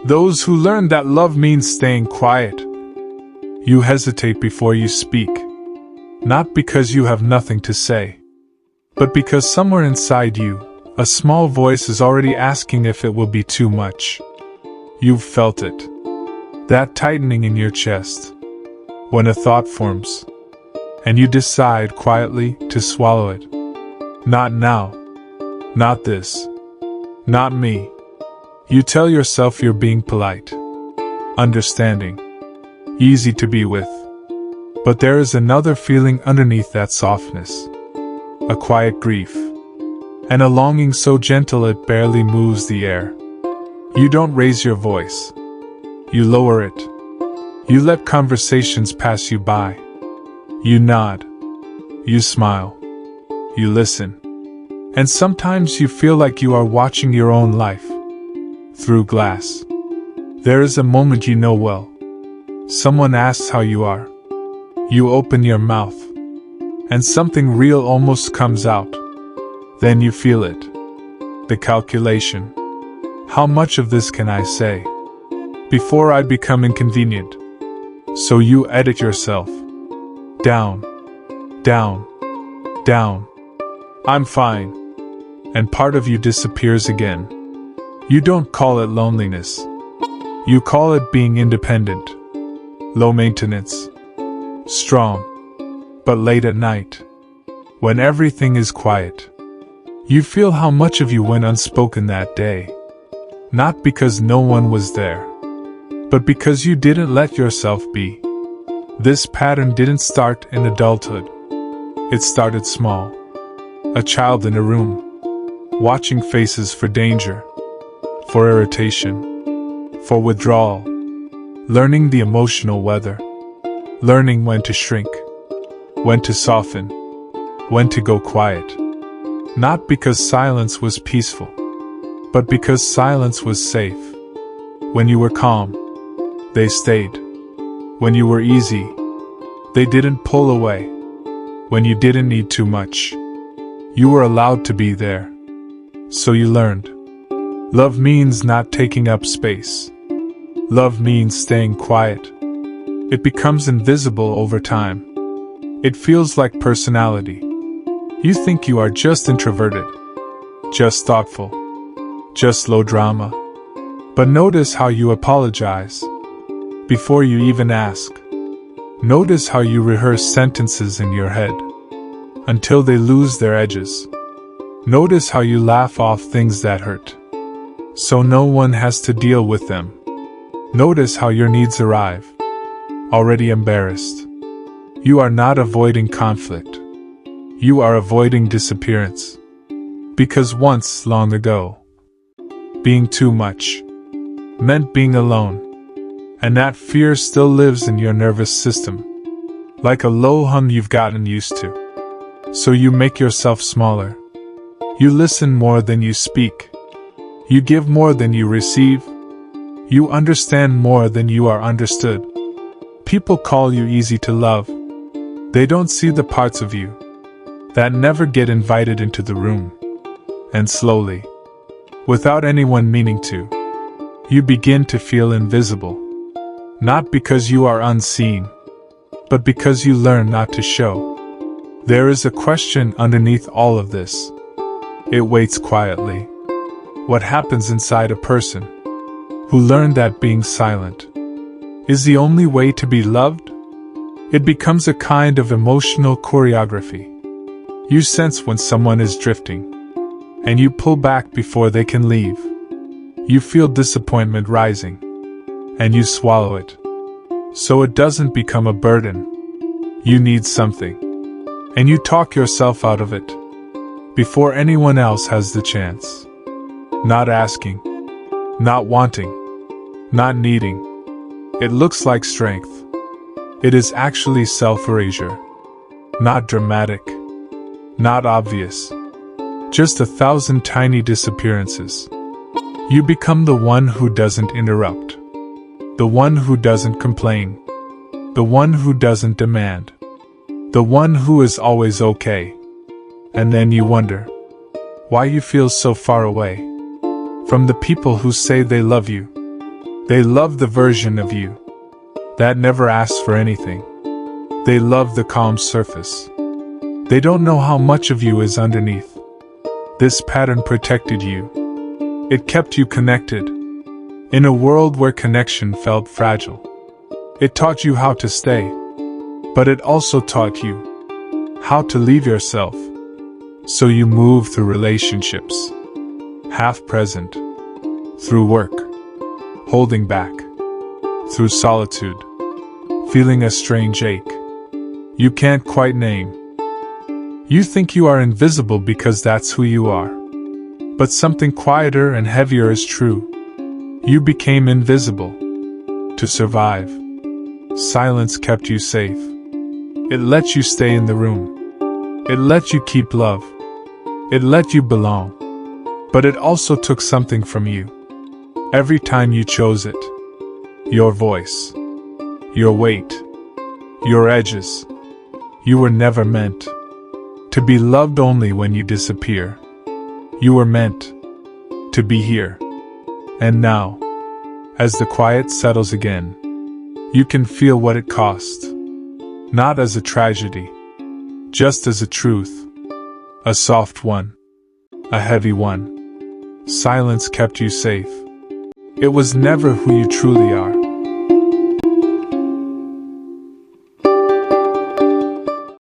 Those who learn that love means staying quiet. You hesitate before you speak, not because you have nothing to say, but because somewhere inside you, a small voice is already asking if it will be too much. You've felt it. That tightening in your chest. When a thought forms, and you decide quietly to swallow it. Not now. Not this. Not me. You tell yourself you're being polite, understanding, easy to be with. But there is another feeling underneath that softness. A quiet grief. And a longing so gentle it barely moves the air. You don't raise your voice. You lower it. You let conversations pass you by. You nod. You smile. You listen. And sometimes you feel like you are watching your own life through glass. There is a moment you know well. Someone asks how you are. You open your mouth, and something real almost comes out. Then you feel it. The calculation. How much of this can I say before I become inconvenient? So you edit yourself. Down. Down. Down. I'm fine. And part of you disappears again. You don't call it loneliness. You call it being independent. Low maintenance. Strong. But late at night, when everything is quiet, you feel how much of you went unspoken that day. Not because no one was there, but because you didn't let yourself be. This pattern didn't start in adulthood. It started small. A child in a room, watching faces for danger, for irritation, for withdrawal, learning the emotional weather, learning when to shrink, when to soften, when to go quiet. Not because silence was peaceful, but because silence was safe. When you were calm, they stayed. When you were easy, they didn't pull away. When you didn't need too much, you were allowed to be there. So you learned. Love means not taking up space. Love means staying quiet. It becomes invisible over time. It feels like personality. You think you are just introverted, just thoughtful, just low drama. But notice how you apologize before you even ask. Notice how you rehearse sentences in your head until they lose their edges. Notice how you laugh off things that hurt, so no one has to deal with them. Notice how your needs arrive, already embarrassed. You are not avoiding conflict. You are avoiding disappearance. Because once, long ago, being too much meant being alone. And that fear still lives in your nervous system, like a low hum you've gotten used to. So you make yourself smaller. You listen more than you speak. You give more than you receive. You understand more than you are understood. People call you easy to love. They don't see the parts of you that never get invited into the room. And slowly, without anyone meaning to, you begin to feel invisible. Not because you are unseen, but because you learn not to show. There is a question underneath all of this. It waits quietly. What happens inside a person who learned that being silent is the only way to be loved? It becomes a kind of emotional choreography. You sense when someone is drifting, and you pull back before they can leave. You feel disappointment rising, and you swallow it. So it doesn't become a burden. You need something, and you talk yourself out of it before anyone else has the chance. Not asking, not wanting, not needing. It looks like strength. It is actually self-erasure. Not dramatic, not obvious. Just 1,000 tiny disappearances. You become the one who doesn't interrupt. The one who doesn't complain. The one who doesn't demand. The one who is always okay. And then you wonder why you feel so far away from the people who say they love you. They love the version of you that never asks for anything. They love the calm surface. They don't know how much of you is underneath. This pattern protected you. It kept you connected. In a world where connection felt fragile. It taught you how to stay. But it also taught you how to leave yourself. So you move through relationships. Half present. Through work. Holding back. Through solitude. Feeling a strange ache. You can't quite name. You think you are invisible because that's who you are. But something quieter and heavier is true. You became invisible. To survive. Silence kept you safe. It let you stay in the room. It let you keep love. It let you belong. But it also took something from you. Every time you chose it. Your voice. Your weight. Your edges. You were never meant to be loved only when you disappear. You were meant to be here. And now, as the quiet settles again, you can feel what it cost. Not as a tragedy, just as a truth. A soft one. A heavy one. Silence kept you safe. It was never who you truly are.